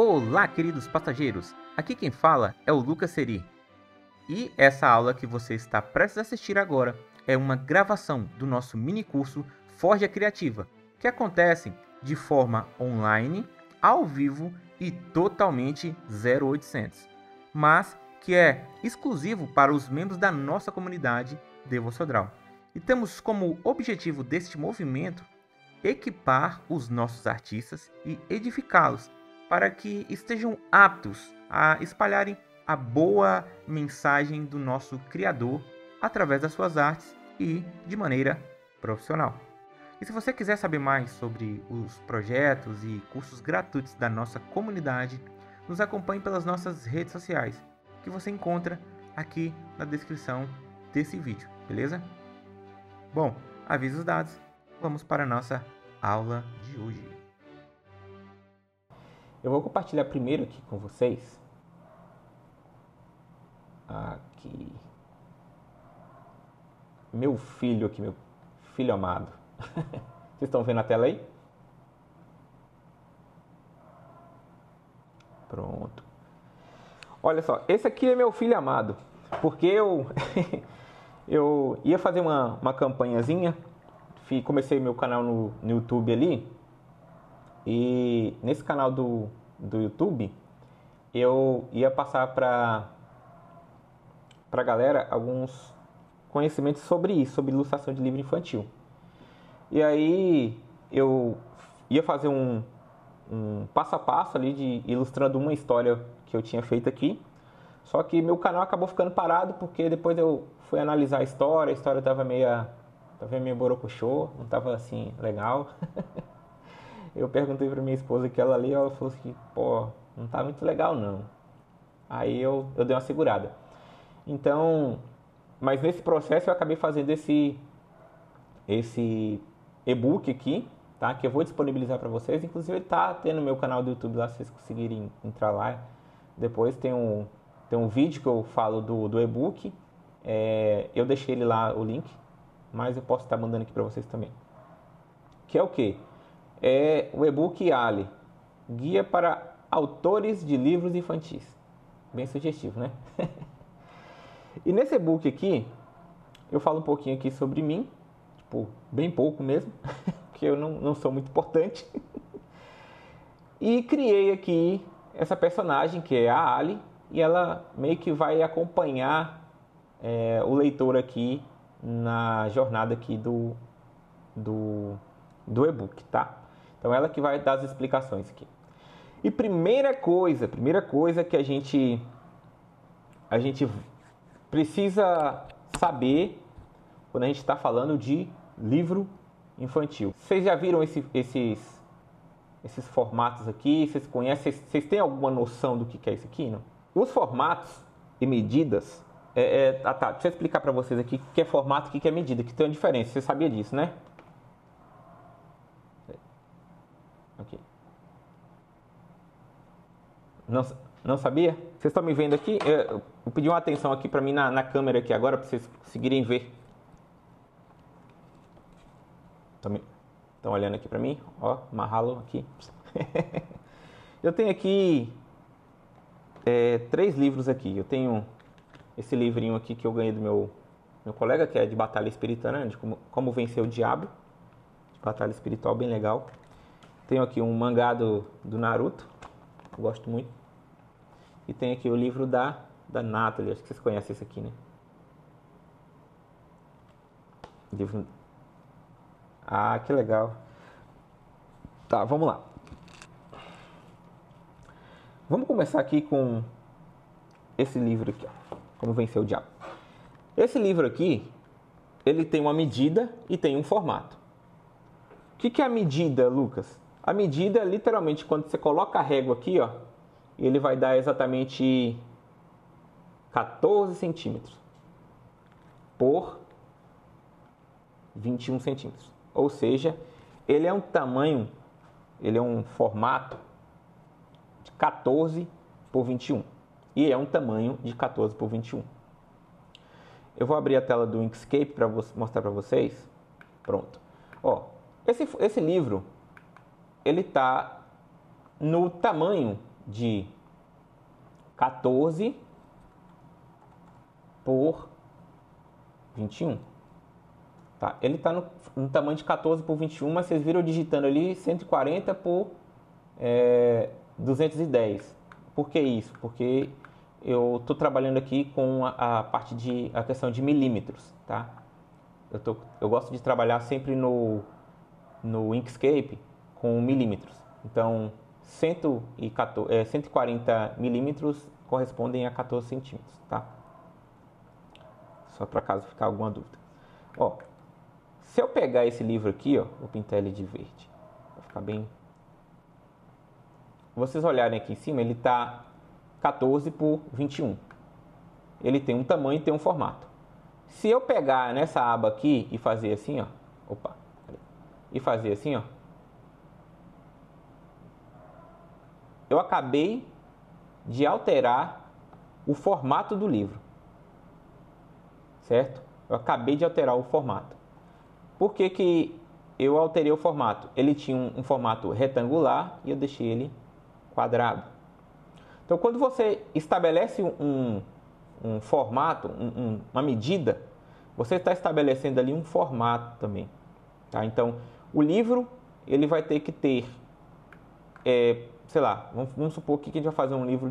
Olá, queridos passageiros! Aqui quem fala é o Lucas Seri. E essa aula que você está prestes a assistir agora é uma gravação do nosso mini curso Forja Criativa, que acontece de forma online, ao vivo e totalmente 0800, mas que é exclusivo para os membros da nossa comunidade Devocional. E temos como objetivo deste movimento equipar os nossos artistas e edificá-los para que estejam aptos a espalharem a boa mensagem do nosso Criador através das suas artes e de maneira profissional. E se você quiser saber mais sobre os projetos e cursos gratuitos da nossa comunidade, nos acompanhe pelas nossas redes sociais, que você encontra aqui na descrição desse vídeo, beleza? Bom, avisos dados, vamos para a nossa aula de hoje. Eu vou compartilhar primeiro aqui com vocês. Aqui. Meu filho amado. Vocês estão vendo a tela aí? Pronto. Olha só, esse aqui é meu filho amado. Porque eu ia fazer uma campanhazinha. Comecei meu canal no YouTube ali. E nesse canal do YouTube, eu ia passar para a galera alguns conhecimentos sobre isso, sobre ilustração de livro infantil. E aí eu ia fazer um passo a passo ali de ilustrando uma história que eu tinha feito aqui. Só que meu canal acabou ficando parado porque depois eu fui analisar a história estava meio borocochô, não estava assim legal. Eu perguntei pra minha esposa que ela ali, ela falou assim, pô, não tá muito legal não. Aí eu dei uma segurada. Então, mas nesse processo eu acabei fazendo esse e-book aqui, tá? Que eu vou disponibilizar para vocês. Inclusive ele tá tendo no meu canal do YouTube lá, se vocês conseguirem entrar lá. Depois tem um vídeo que eu falo do e-book. Eu deixei ele lá, o link, mas eu posso estar mandando aqui para vocês também. Que é o quê? É o e-book Ali, Guia para Autores de Livros Infantis. Bem sugestivo, né? E nesse e-book aqui, eu falo um pouquinho aqui sobre mim, tipo, bem pouco mesmo, porque eu não sou muito importante. E criei aqui essa personagem, que é a Ali, e ela meio que vai acompanhar o leitor aqui na jornada aqui do e-book, tá? Então ela que vai dar as explicações aqui. E primeira coisa que a gente precisa saber quando a gente está falando de livro infantil. Vocês já viram esses formatos aqui? Vocês conhecem? Vocês têm alguma noção do que é isso aqui? Não? Os formatos e medidas... tá, deixa eu explicar para vocês aqui o que é formato e o que é medida, que tem uma diferença. Você sabia disso, né? Aqui. Não sabia? Vocês estão me vendo aqui? Eu pedi uma atenção aqui para mim na câmera aqui agora, para vocês conseguirem ver. Estão olhando aqui para mim? Ó, Mahalo aqui. Eu tenho aqui 3 livros aqui. Eu tenho esse livrinho aqui que eu ganhei do meu colega, que é de Batalha Espiritual, né? De como vencer o diabo. De Batalha Espiritual, bem legal. Tenho aqui um mangá do Naruto, eu gosto muito. E tem aqui o livro da Nathalie, acho que vocês conhecem esse aqui, né? Livro... Ah, que legal. Tá, vamos lá. Vamos começar aqui com esse livro aqui, ó, Como Vencer o Diabo. Esse livro aqui, ele tem uma medida e tem um formato. O que é a medida, Lucas? A medida é literalmente quando você coloca a régua aqui, ó, ele vai dar exatamente 14 centímetros por 21 centímetros. Ou seja, ele é um tamanho, ele é um formato de 14 por 21. E é um tamanho de 14 por 21. Eu vou abrir a tela do Inkscape para mostrar para vocês. Pronto. Ó, esse livro, ele está no tamanho de 14 por 21. Tá? Ele está no tamanho de 14 por 21, mas vocês viram eu digitando ali 140 por 210. Por que isso? Porque eu estou trabalhando aqui com a questão de milímetros. Tá? Eu gosto de trabalhar sempre no Inkscape com milímetros. Então, 140 milímetros correspondem a 14 centímetros. Tá? Só para caso ficar alguma dúvida. Ó, se eu pegar esse livro aqui, ó, vou pintar ele de verde, vai ficar bem. Vocês olharem aqui em cima, ele está 14 por 21. Ele tem um tamanho e tem um formato. Se eu pegar nessa aba aqui e fazer assim, ó, e fazer assim, ó, eu acabei de alterar o formato do livro, certo? Eu acabei de alterar o formato. Por que que eu alterei o formato? Ele tinha um formato retangular e eu deixei ele quadrado. Então, quando você estabelece um formato, uma medida, você está estabelecendo ali um formato também. Tá? Então, o livro ele vai ter que ter, sei lá, vamos supor que a gente vai fazer um livro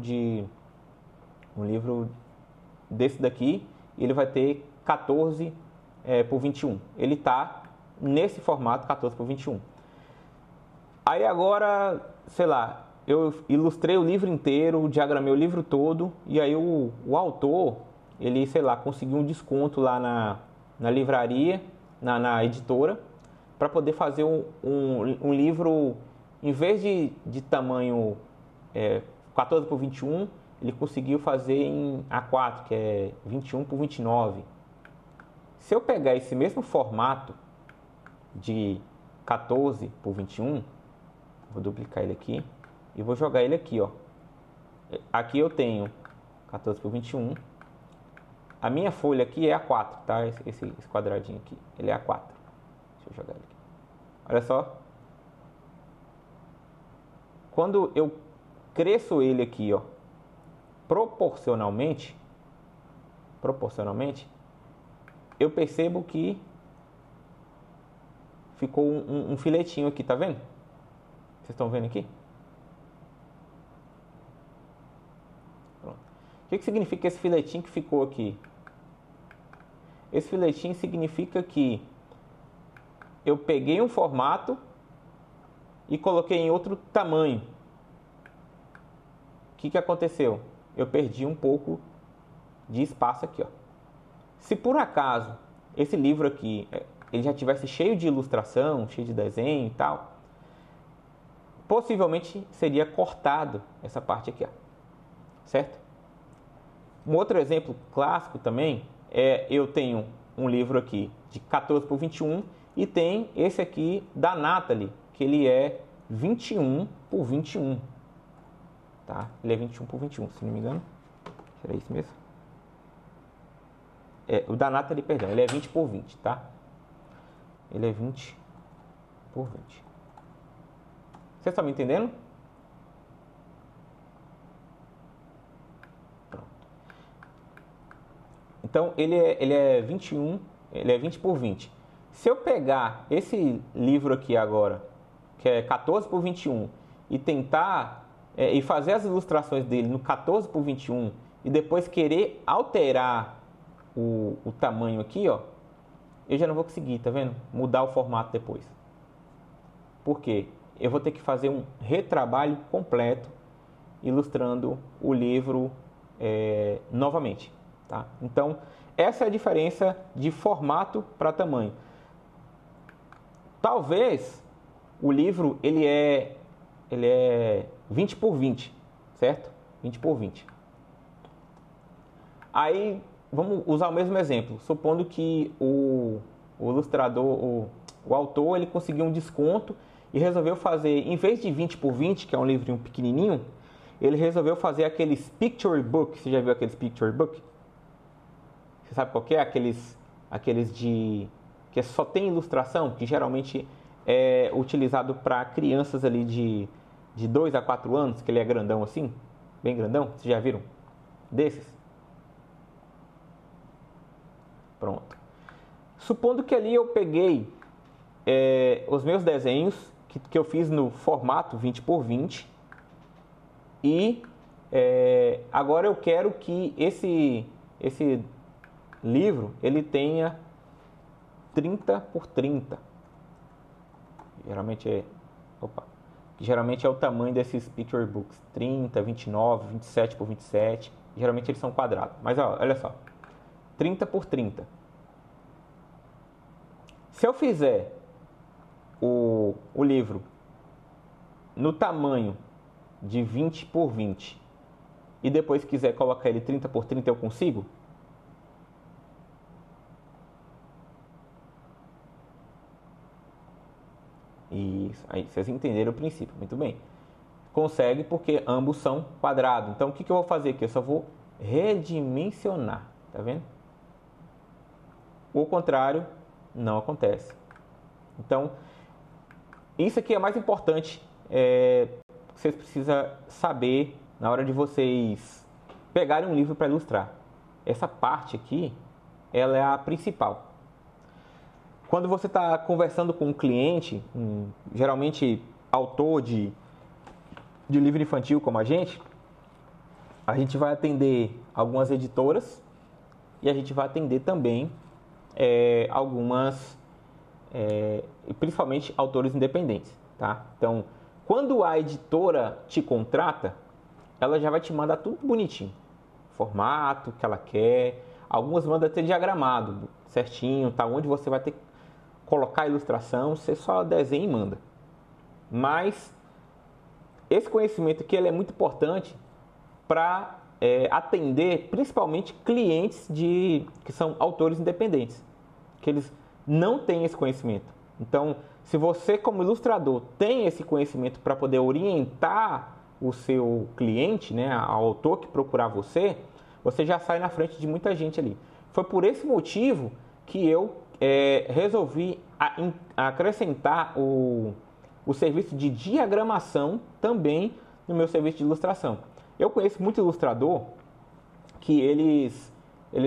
desse daqui, e ele vai ter 14 por 21. Ele está nesse formato 14 por 21. Aí agora, sei lá, eu ilustrei o livro inteiro, diagramei o livro todo, e aí o autor, ele, sei lá, conseguiu um desconto lá na livraria, na editora, para poder fazer um livro, em vez de tamanho 14 por 21, ele conseguiu fazer em A4, que é 21 por 29. Se eu pegar esse mesmo formato de 14 por 21, vou duplicar ele aqui e vou jogar ele aqui, ó. Aqui eu tenho 14 por 21. A minha folha aqui é A4, tá? Esse quadradinho aqui, ele é A4. Deixa eu jogar ele aqui. Olha só. Quando eu cresço ele aqui, ó, proporcionalmente, eu percebo que ficou um filetinho aqui, tá vendo? Vocês estão vendo aqui? Pronto. O que significa esse filetinho que ficou aqui? Esse filetinho significa que eu peguei um formato e coloquei em outro tamanho. O que aconteceu? Eu perdi um pouco de espaço aqui, ó. Se por acaso esse livro aqui ele já tivesse cheio de ilustração, cheio de desenho e tal, possivelmente seria cortado essa parte aqui, ó. Certo? Um outro exemplo clássico também eu tenho um livro aqui de 14 por 21 e tem esse aqui da Natalie, que ele é 21 por 21. Tá? Ele é 21 por 21, se não me engano. Será isso mesmo? O da Natalie, perdão, ele é 20 por 20, tá? Ele é 20 por 20. Vocês estão me entendendo? Pronto. Então, ele é 21, ele é 20 por 20. Se eu pegar esse livro aqui agora, que é 14 por 21, e tentar e fazer as ilustrações dele no 14 por 21 e depois querer alterar o tamanho aqui, ó, eu já não vou conseguir, tá vendo? Mudar o formato depois. Por quê? Eu vou ter que fazer um retrabalho completo ilustrando o livro novamente, tá? Então, essa é a diferença de formato para tamanho. Talvez o livro ele é 20 por 20, certo? 20 por 20. Aí, vamos usar o mesmo exemplo. Supondo que o ilustrador, o autor, ele conseguiu um desconto e resolveu fazer, em vez de 20 por 20, que é um livrinho pequenininho, ele resolveu fazer aqueles picture book. Você já viu aqueles picture book? Você sabe qual que é? Aqueles que só tem ilustração, que geralmente é utilizado para crianças ali de de 2 a 4 anos, que ele é grandão assim, bem grandão, vocês já viram? Desses? Pronto. Supondo que ali eu peguei os meus desenhos que eu fiz no formato 20 por 20 e agora eu quero que esse livro ele tenha 30 por 30. Geralmente é o tamanho desses picture books, 30, 29, 27 por 27. Geralmente eles são quadrados. Mas olha só, 30 por 30. Se eu fizer o livro no tamanho de 20 por 20 e depois quiser colocar ele 30 por 30, eu consigo? Isso, aí vocês entenderam o princípio, muito bem. Consegue porque ambos são quadrados. Então o que eu vou fazer aqui? Eu só vou redimensionar, tá vendo? O contrário não acontece. Então, isso aqui é mais importante, vocês precisam saber na hora de vocês pegarem um livro para ilustrar. Essa parte aqui, ela é a principal. Quando você está conversando com um cliente, geralmente autor de livro infantil como a gente vai atender algumas editoras e a gente vai atender também algumas, principalmente autores independentes, tá? Então, quando a editora te contrata, ela já vai te mandar tudo bonitinho, formato que ela quer, algumas mandam até diagramado, certinho, tá? Onde você vai ter que colocar a ilustração, você só desenha e manda. Mas esse conhecimento aqui ele é muito importante para atender principalmente clientes que são autores independentes, que eles não têm esse conhecimento. Então, se você como ilustrador tem esse conhecimento para poder orientar o seu cliente, né, ao autor que procurar você, você já sai na frente de muita gente ali. Foi por esse motivo que eu resolvi acrescentar o serviço de diagramação também no meu serviço de ilustração. Eu conheço muito ilustrador que eles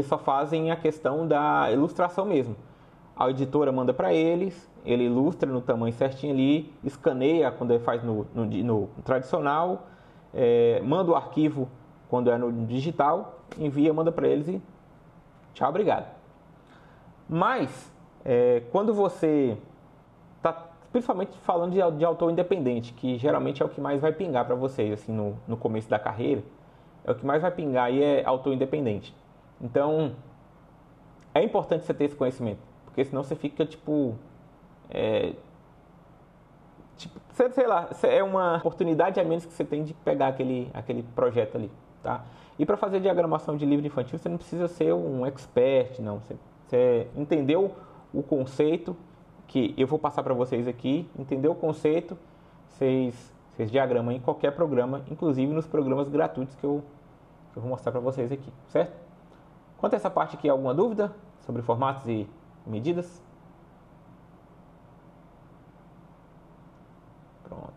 só fazem a questão da ilustração mesmo. A editora manda para eles, ele ilustra no tamanho certinho ali, escaneia quando ele faz no tradicional, manda o arquivo quando é no digital, envia, manda para eles e tchau, obrigado. Mas, quando você está principalmente falando de autor independente, que geralmente é o que mais vai pingar para vocês assim, no começo da carreira, é o que mais vai pingar aí é autor independente. Então, é importante você ter esse conhecimento, porque senão você fica sei lá, é uma oportunidade a menos que você tem de pegar aquele projeto ali, tá? E para fazer diagramação de livro infantil, você não precisa ser um expert, não. Você entendeu o conceito que eu vou passar para vocês aqui, entendeu o conceito, vocês diagramam em qualquer programa, inclusive nos programas gratuitos que eu vou mostrar para vocês aqui, certo? Quanto a essa parte aqui, alguma dúvida sobre formatos e medidas? Pronto.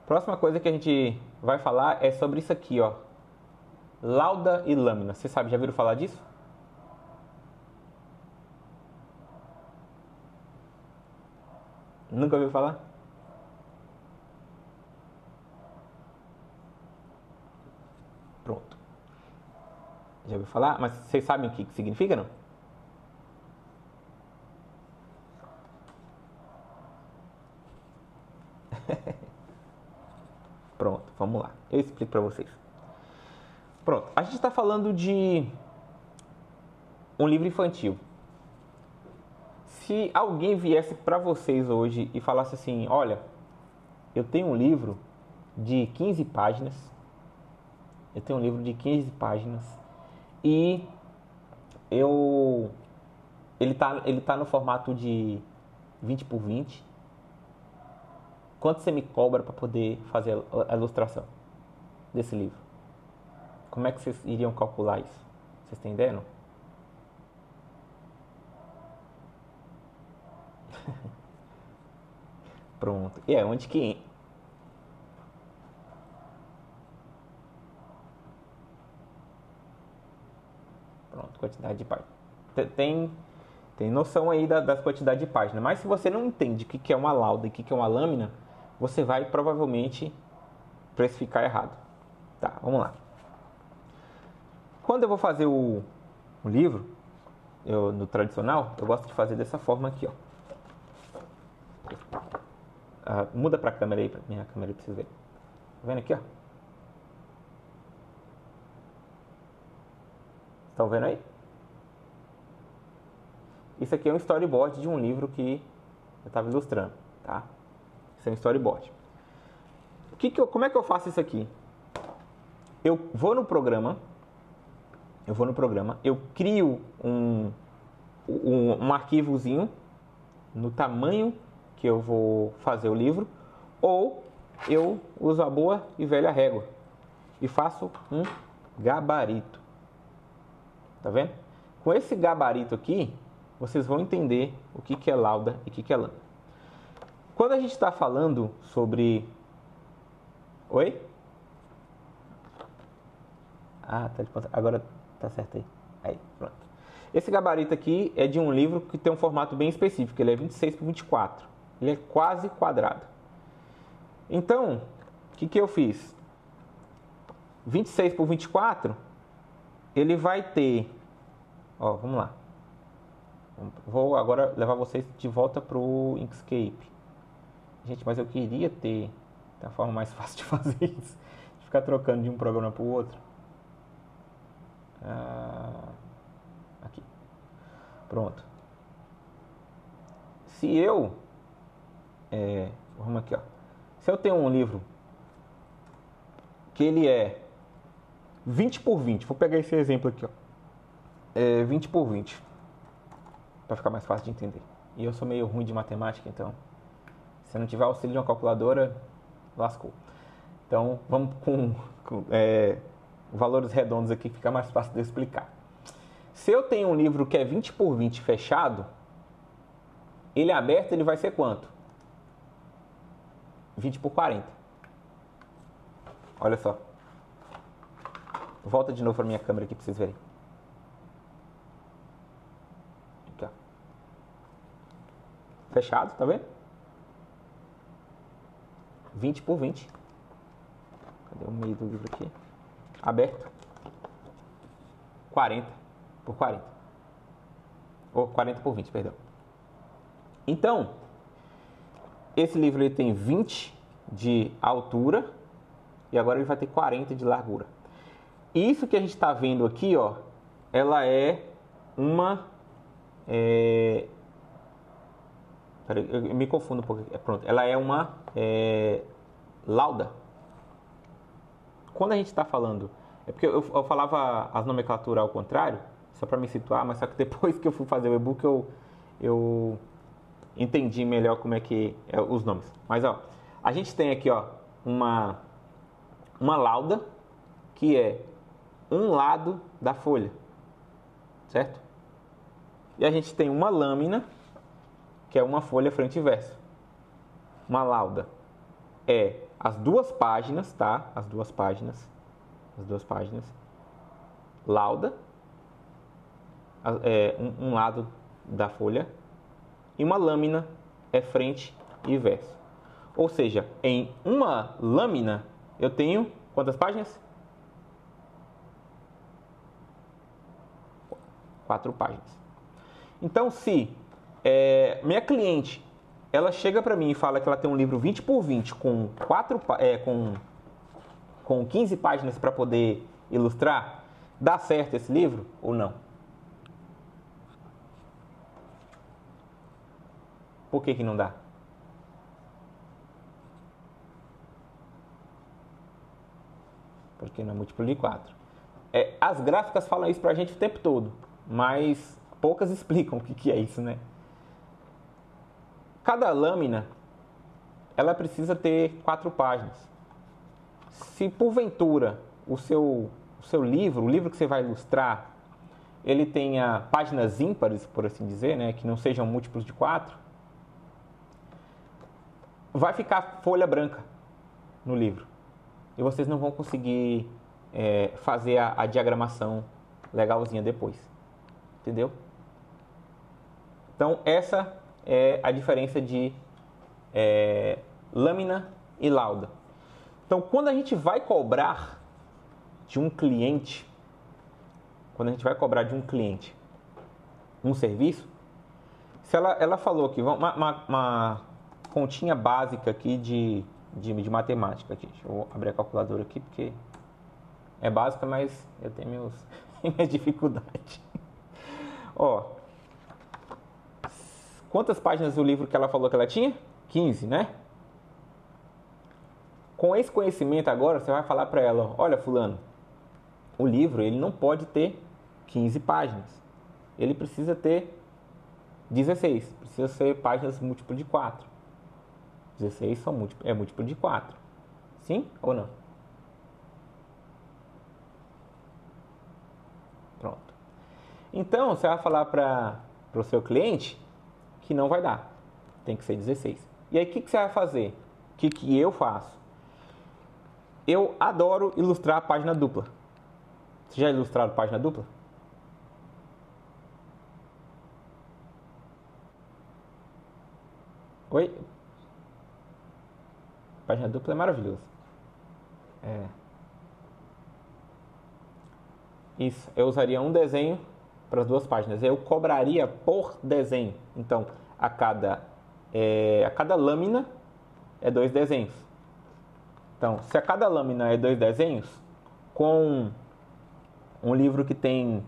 Próxima coisa que a gente vai falar é sobre isso aqui, ó. Lauda e lâmina. Você sabe, já viram falar disso? Nunca ouviu falar? Pronto. Já ouviu falar? Mas vocês sabem o que significa, não? Pronto, vamos lá. Eu explico para vocês. Pronto, a gente está falando de um livro infantil. Se alguém viesse para vocês hoje e falasse assim, olha, eu tenho um livro de 15 páginas, e ele tá no formato de 20 por 20. Quanto você me cobra para poder fazer a ilustração desse livro? Como é que vocês iriam calcular isso? Vocês têm ideia, não? Pronto. E é onde que... Pronto, quantidade de páginas. Tem noção aí das quantidades de páginas. Mas se você não entende o que é uma lauda e o que é uma lâmina, você vai provavelmente precificar errado. Tá, vamos lá. Quando eu vou fazer o livro, no tradicional, eu gosto de fazer dessa forma aqui, ó. Muda pra câmera aí, pra minha câmera pra vocês verem. Tá vendo aqui, ó? Estão vendo aí? Isso aqui é um storyboard de um livro que eu estava ilustrando, tá? Isso é um storyboard. Como é que eu faço isso aqui? Eu vou no programa, eu crio um arquivozinho no tamanho que eu vou fazer o livro, ou eu uso a boa e velha régua e faço um gabarito. Tá vendo? Com esse gabarito aqui, vocês vão entender o que é lauda e o que é lâmina. Quando a gente está falando sobre... Oi? Tá de ponta. Agora tá certo aí. Aí, pronto. Esse gabarito aqui é de um livro que tem um formato bem específico. Ele é 26 por 24. Ele é quase quadrado. Então, o que eu fiz? 26 por 24, ele vai ter... Ó, vamos lá. Vou agora levar vocês de volta pro Inkscape. Gente, mas eu queria ter uma forma mais fácil de fazer isso. De ficar trocando de um programa para o outro. Aqui. Pronto. Se eu... vamos aqui, ó. Se eu tenho um livro que ele é 20 por 20. Vou pegar esse exemplo aqui, ó. 20 por 20. Para ficar mais fácil de entender. E eu sou meio ruim de matemática, então... Se não tiver auxílio de uma calculadora, lascou. Então, vamos com valores redondos aqui, que fica mais fácil de eu explicar. Se eu tenho um livro que é 20 por 20 fechado, ele aberto, ele vai ser quanto? 20 por 40. Olha só. Volta de novo para minha câmera aqui para vocês verem. Aqui, ó. Fechado, tá vendo? 20 por 20. Cadê o meio do livro aqui? Aberto. 40 por 40. Ou 40 por 20, perdão. Então, esse livro ele tem 20 de altura e agora ele vai ter 40 de largura. Isso que a gente está vendo aqui, ó, ela é uma... Peraí, eu me confundo um pouco. Pronto, ela é uma lauda. Quando a gente está falando... É porque eu falava as nomenclaturas ao contrário, só para me situar, mas só que depois que eu fui fazer o e-book eu entendi melhor como é que é os nomes. Mas ó, a gente tem aqui ó, uma lauda que é um lado da folha, certo? E a gente tem uma lâmina que é uma folha frente e verso. Uma lauda é as duas páginas, tá? As duas páginas. Lauda é um lado da folha e uma lâmina é frente e verso. Ou seja, em uma lâmina eu tenho quantas páginas? 4 páginas. Então, se minha cliente ela chega para mim e fala que ela tem um livro 20 por 20 com 15 páginas para poder ilustrar, dá certo esse livro ou não? Por que não dá? Porque não é múltiplo de 4. As gráficas falam isso pra gente o tempo todo, mas poucas explicam o que é isso, né? Cada lâmina, ela precisa ter 4 páginas. Se porventura o seu livro, o livro que você vai ilustrar, ele tenha páginas ímpares, por assim dizer, né, que não sejam múltiplos de 4, vai ficar folha branca no livro. E vocês não vão conseguir fazer a diagramação legalzinha depois. Entendeu? Então, essa é a diferença de lâmina e lauda. Então, quando a gente vai cobrar de um cliente, um serviço, se ela falou aqui, uma continha básica aqui de matemática. Aqui. Deixa eu abrir a calculadora aqui, porque é básica, mas eu tenho minhas dificuldades. Ó, quantas páginas do livro que ela falou que ela tinha? 15, né? Com esse conhecimento agora, você vai falar para ela, olha fulano, o livro ele não pode ter 15 páginas. Ele precisa ter 16. Precisa ser páginas múltiplo de 4. 16 é múltiplo de 4. Sim ou não? Pronto. Então, você vai falar para o seu cliente que não vai dar. Tem que ser 16. E aí, o que você vai fazer? O que eu faço? Eu adoro ilustrar a página dupla. Você já ilustrou página dupla? Oi? Página dupla é maravilhoso. Isso, eu usaria um desenho para as duas páginas. Eu cobraria por desenho. Então, a cada lâmina é 2 desenhos. Então, se a cada lâmina é 2 desenhos, com um livro que tem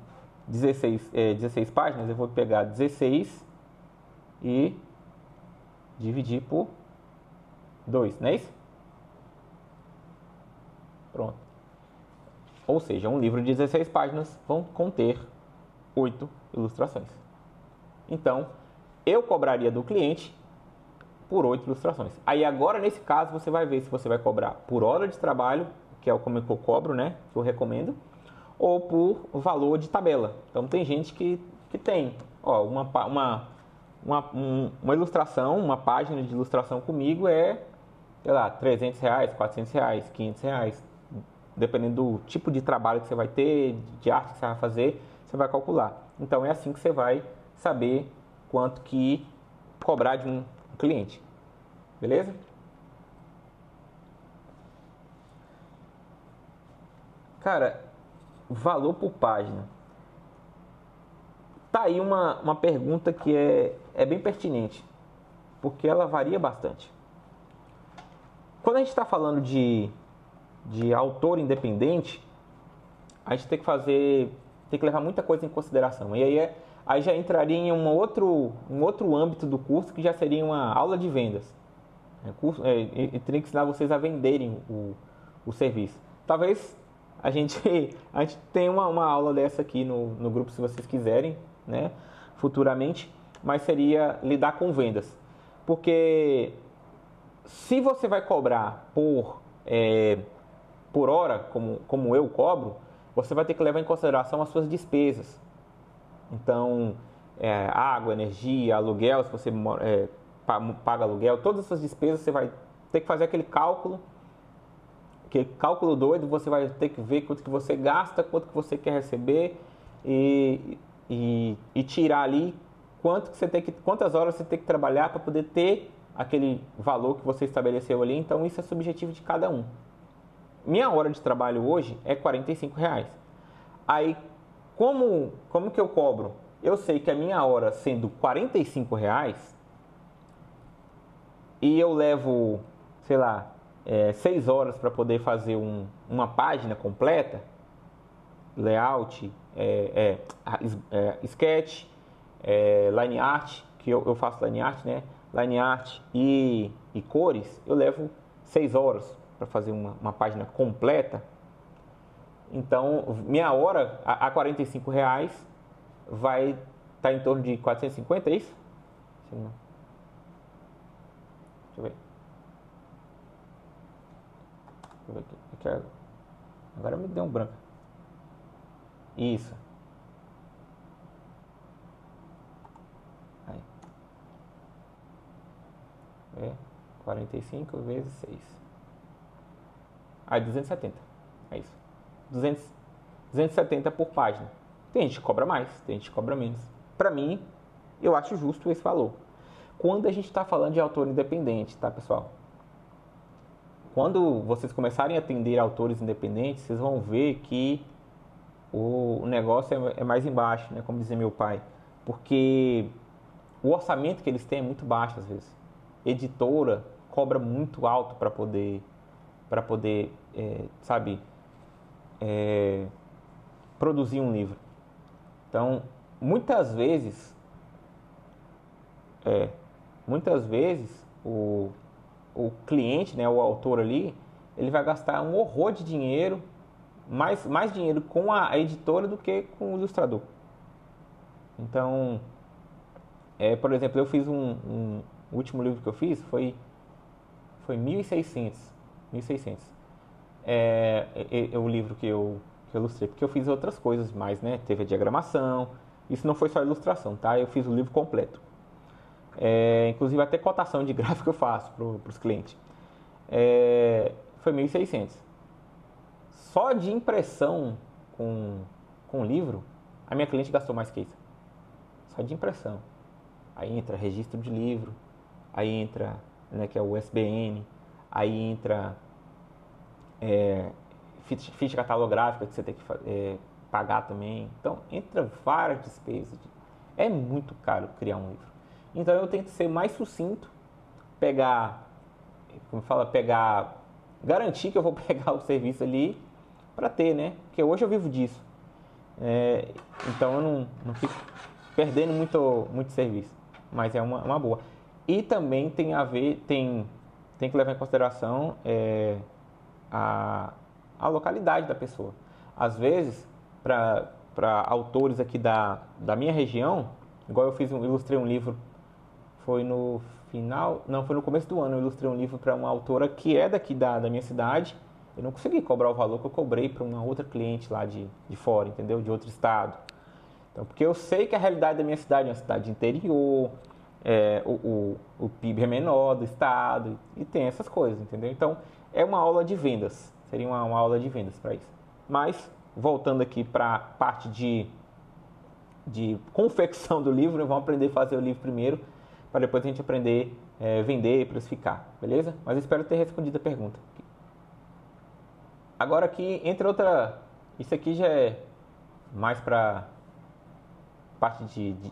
16 páginas, eu vou pegar 16 e dividir por 2, não é isso? Pronto. Ou seja, um livro de 16 páginas vão conter 8 ilustrações. Então, eu cobraria do cliente por 8 ilustrações. Aí agora, nesse caso, você vai ver se você vai cobrar por hora de trabalho, que é como eu cobro, né? Que eu recomendo, ou por valor de tabela. Então, tem gente que tem uma ilustração, uma página de ilustração comigo é, sei lá, R$300, R$400, R$500. Dependendo do tipo de trabalho que você vai ter, de arte que você vai fazer, você vai calcular. Então, é assim que você vai saber quanto que cobrar de um cliente. Beleza? Cara, valor por página. Tá aí uma pergunta que é bem pertinente, porque ela varia bastante. Quando a gente está falando de autor independente, a gente tem que levar muita coisa em consideração. E aí já entraria em um outro âmbito do curso, que já seria uma aula de vendas. E teria que ensinar vocês a venderem o serviço. Talvez a gente tenha uma aula dessa aqui no grupo, se vocês quiserem, né, futuramente, mas seria lidar com vendas. Porque se você vai cobrar por hora, como eu cobro, você vai ter que levar em consideração as suas despesas. Então, água, energia, aluguel, se você paga aluguel, todas essas despesas você vai ter que fazer aquele cálculo doido. Você vai ter que ver quanto que você gasta, quanto que você quer receber e tirar ali quantas horas você tem que trabalhar para poder ter aquele valor que você estabeleceu ali. Então, isso é subjetivo de cada um. Minha hora de trabalho hoje é R$45. Aí, como que eu cobro? Eu sei que a minha hora sendo R$45 e eu levo, sei lá, 6 horas para poder fazer uma página completa, layout, sketch, line art, que eu faço line art, né? Line art e cores, eu levo 6 horas para fazer uma página completa. Então, minha hora a R$45 vai estar em torno de 450, é isso? Deixa eu ver. Aqui. Agora me deu um branco. Isso. Aí. 45 vezes 6. Ah, 270. É isso. 270 por página. Tem gente que cobra mais, tem gente que cobra menos. Pra mim, eu acho justo esse valor. Quando a gente está falando de autor independente, tá, pessoal? Quando vocês começarem a atender autores independentes, vocês vão ver que o negócio é mais embaixo, né? Como dizia meu pai. Porque o orçamento que eles têm é muito baixo às vezes. Editora cobra muito alto para poder sabe, produzir um livro. Então, muitas vezes o cliente, né, o autor ali, ele vai gastar um horror de dinheiro, mais dinheiro com a editora do que com o ilustrador. Então, por exemplo, eu fiz o último livro que eu fiz foi 1.600. É o livro que eu ilustrei, porque eu fiz outras coisas mais, né? Teve a diagramação, isso não foi só ilustração, tá? Eu fiz o livro completo. Inclusive até cotação de gráfico eu faço para os clientes. Foi 1.600. Só de impressão com o livro, a minha cliente gastou mais que isso. Só de impressão. Aí entra registro de livro, aí entra, né, que é o SBN, aí entra ficha catalográfica que você tem que pagar também. Então entra várias despesas. É muito caro criar um livro. Então eu tento ser mais sucinto, garantir que eu vou pegar o serviço ali para ter, né? Porque hoje eu vivo disso. Então eu não fico perdendo muito serviço, mas é uma boa. E também tem que levar em consideração a localidade da pessoa. Às vezes, para autores aqui da minha região, igual eu ilustrei um livro, foi no começo do ano, eu ilustrei um livro para uma autora que é daqui da minha cidade. Eu não consegui cobrar o valor que eu cobrei para uma outra cliente lá de fora, entendeu? De outro estado. Então, porque eu sei que a realidade da minha cidade é uma cidade interior, o PIB é menor do estado, e tem essas coisas, entendeu? Então, é uma aula de vendas, seria uma aula de vendas para isso. Mas, voltando aqui para a parte de confecção do livro, vamos aprender a fazer o livro primeiro, para depois a gente aprender a vender e precificar, beleza? Mas eu espero ter respondido a pergunta. Agora aqui, isso aqui já é mais para parte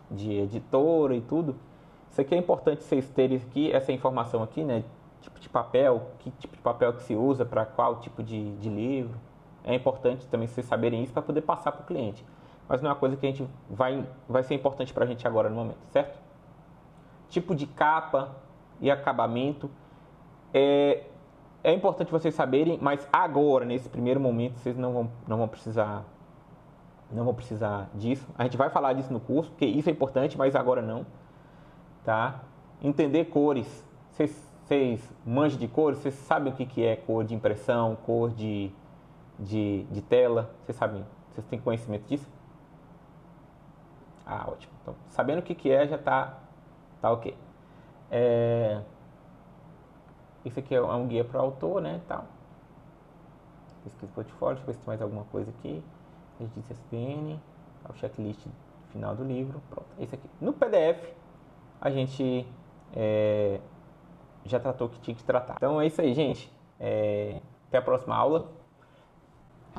de editora e tudo. Isso aqui é importante vocês terem aqui, essa informação aqui, né? Tipo de papel, que tipo de papel que se usa para qual tipo de livro. É importante também vocês saberem isso para poder passar para o cliente. Mas não é uma coisa que a gente vai ser importante para a gente agora no momento, certo? Tipo de capa e acabamento. É importante vocês saberem, mas agora, nesse primeiro momento, vocês não vão precisar disso. A gente vai falar disso no curso, porque isso é importante, mas agora não. Tá? Entender cores. Vocês manjam de cores? Vocês sabem o que é cor de impressão, cor de tela? Vocês sabem? Vocês têm conhecimento disso? Ah, ótimo. Então, sabendo o que é, já tá ok. Isso aqui é um guia para o autor, né? Tal. Pesquisa portfólio, deixa eu ver se tem mais alguma coisa aqui. Registro SPN, o checklist final do livro. Pronto, é isso aqui. No PDF, a gente já tratou o que tinha que tratar. Então é isso aí, gente. Até a próxima aula.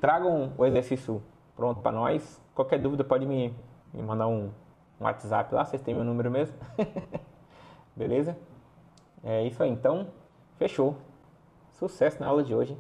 Tragam o exercício pronto para nós. Qualquer dúvida pode me mandar um WhatsApp lá, vocês têm meu número mesmo. Beleza? É isso aí, então. Fechou. Sucesso na aula de hoje.